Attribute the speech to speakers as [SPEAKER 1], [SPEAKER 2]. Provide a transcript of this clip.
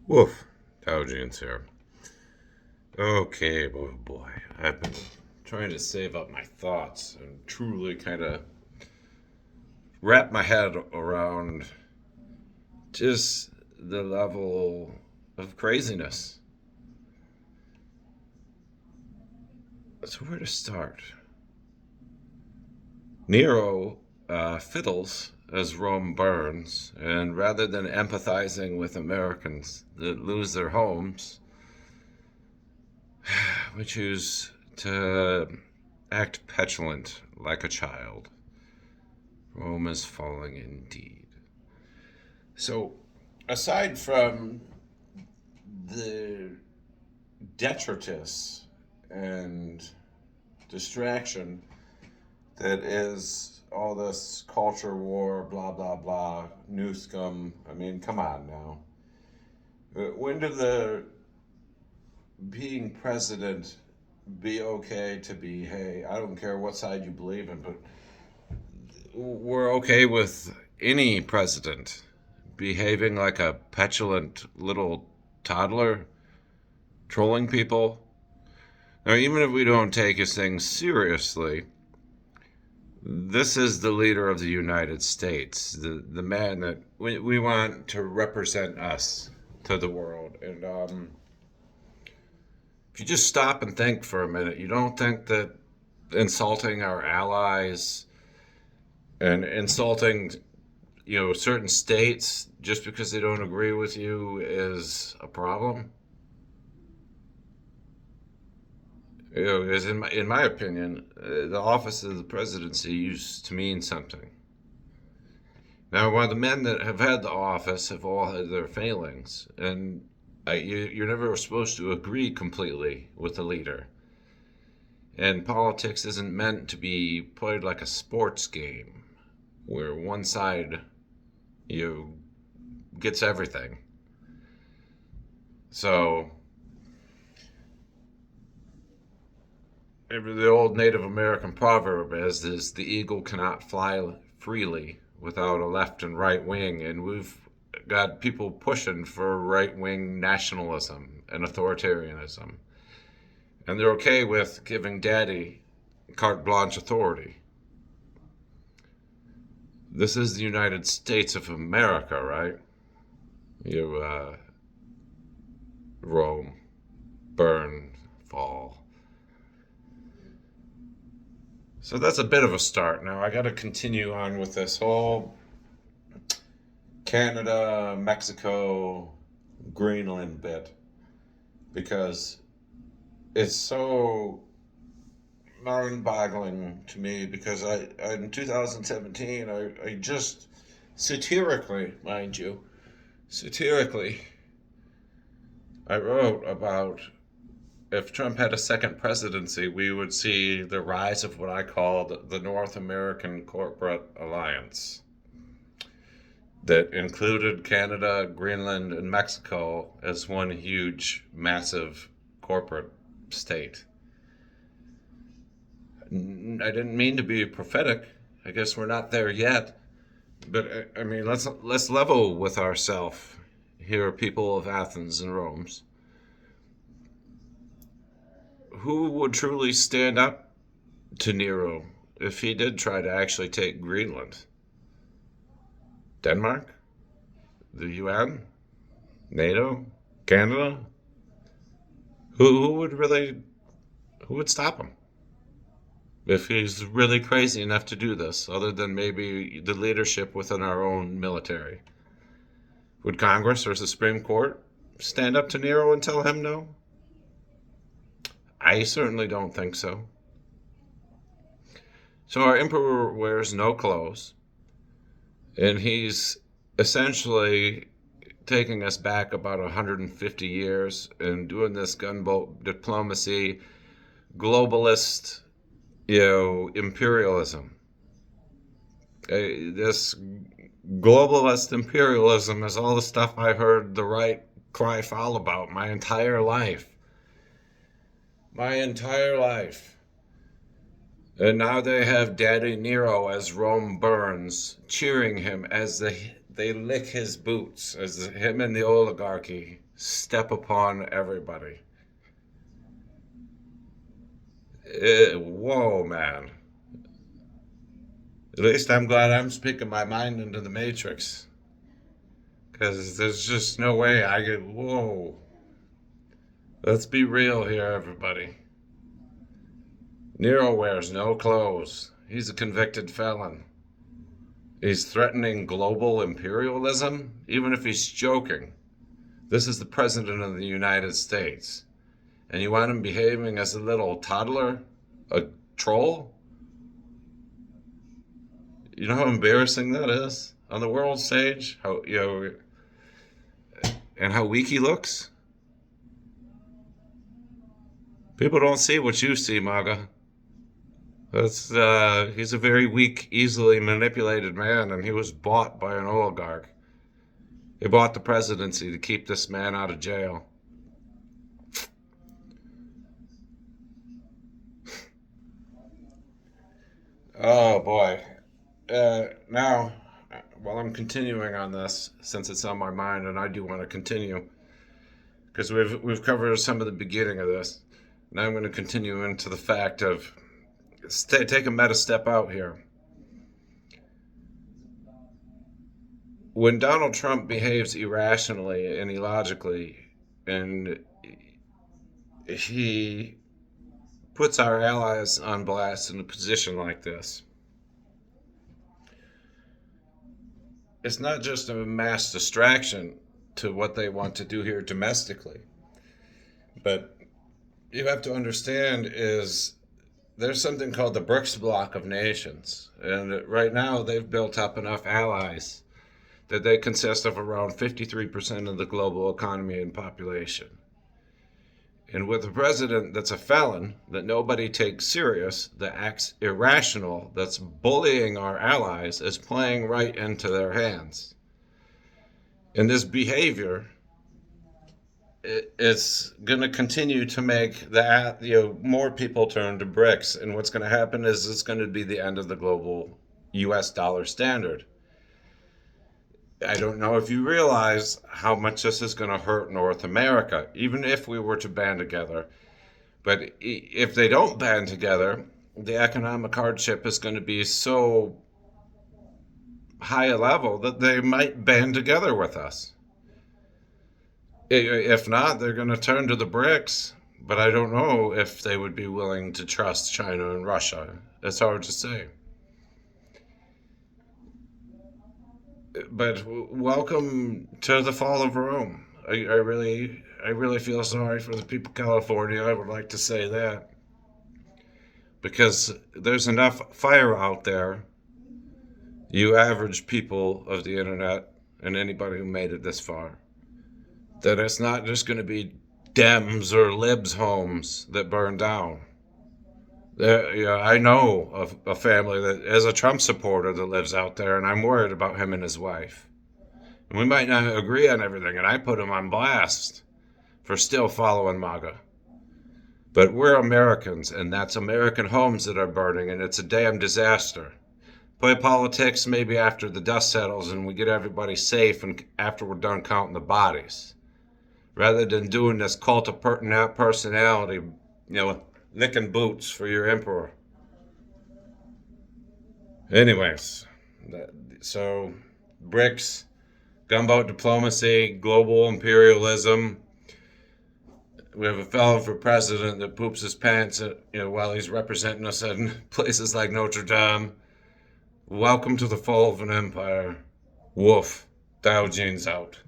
[SPEAKER 1] Woof. Diogenes here. Okay, boy, boy. I've been trying to save up my thoughts and truly kind of wrap my head around just the level of craziness. So, where to start? Nero fiddles as Rome burns, and rather than empathizing with Americans that lose their homes, we choose to act petulant like a child. Rome is falling indeed. So, aside from the detritus and distraction that is all this culture war, blah, blah, blah, new scum, I mean, come on now. When did the being president be okay to be, hey, I don't care what side you believe in, but we're okay with any president behaving like a petulant little toddler, trolling people. Now, even if we don't take his things seriously, this is the leader of the United States, the man that we want to represent us to the world. And if you just stop and think for a minute, you don't think that insulting our allies and insulting certain states just because they don't agree with you is a problem. Because in my opinion, the office of the presidency used to mean something. Now, while the men that have had the office have all had their failings, and you're never supposed to agree completely with the leader. And politics isn't meant to be played like a sports game where one side gets everything. So the old Native American proverb is the eagle cannot fly freely without a left and right wing, and we've got people pushing for right wing nationalism and authoritarianism, and they're okay with giving daddy carte blanche authority. This is the United States of America, right? You Rome, burn, fall. So that's a bit of a start. Now I got to continue on with this whole Canada, Mexico, Greenland bit because it's so mind-boggling to me because in 2017 I just satirically, mind you, satirically I wrote about if Trump had a second presidency, we would see the rise of what I called the North American Corporate Alliance that included Canada, Greenland, and Mexico as one huge, massive corporate state. I didn't mean to be prophetic. I guess we're not there yet. But I mean, let's level with ourselves here, people of Athens and Rome. Who would truly stand up to Nero if he did try to actually take Greenland? Denmark? The UN? NATO? Canada? Who would really who would stop him if he's really crazy enough to do this, other than maybe the leadership within our own military? Would Congress or the Supreme Court stand up to Nero and tell him no? I certainly don't think so. So our emperor wears no clothes, and he's essentially taking us back about 150 years and doing this gunboat diplomacy, globalist, imperialism. This globalist imperialism is all the stuff I heard the right cry foul about my entire life. My entire life. And now they have Daddy Nero as Rome burns, cheering him as they lick his boots as him and the oligarchy step upon everybody. Whoa, man. At least I'm glad I'm speaking my mind into the Matrix. Because there's just no way I get. Whoa. Let's be real here, everybody. Nero wears no clothes. He's a convicted felon. He's threatening global imperialism, even if he's joking. This is the President of the United States. And you want him behaving as a little toddler? A troll? You know how embarrassing that is on the world stage? How, and how weak he looks? People don't see what you see, MAGA. He's a very weak, easily manipulated man, and he was bought by an oligarch. He bought the presidency to keep this man out of jail. Oh boy. Now, while I'm continuing on this, since it's on my mind, and I do want to continue, because we've covered some of the beginning of this. Now I'm going to continue into the fact of take a meta step out here. When Donald Trump behaves irrationally and illogically, and he puts our allies on blast in a position like this, it's not just a mass distraction to what they want to do here domestically, but you have to understand is there's something called the BRICS bloc of nations, and right now they've built up enough allies that they consist of around 53% of the global economy and population. And with a president that's a felon, that nobody takes serious, that acts irrational, that's bullying our allies, is playing right into their hands. And this behavior is going to continue to make that, more people turn to BRICS. And what's going to happen is it's going to be the end of the global US dollar standard. I don't know if you realize how much this is going to hurt North America, even if we were to band together. But if they don't band together, the economic hardship is going to be so high a level that they might band together with us. If not, they're going to turn to the BRICS. But I don't know if they would be willing to trust China and Russia. It's hard to say. But welcome to the fall of Rome. I really feel sorry for the people of California. I would like to say that. Because there's enough fire out there, you average people of the internet and anybody who made it this far, that it's not just going to be Dems or Libs homes that burn down. I know of a family that is a Trump supporter that lives out there, and I'm worried about him and his wife. And we might not agree on everything, and I put him on blast for still following MAGA. But we're Americans, and that's American homes that are burning, and it's a damn disaster. Play politics maybe after the dust settles and we get everybody safe and after we're done counting the bodies, rather than doing this cult of personality, licking boots for your emperor. Anyways, so BRICS, gunboat diplomacy, global imperialism. We have a fellow for president that poops his pants while he's representing us in places like Notre Dame. Welcome to the fall of an empire. Woof. Diogenes out.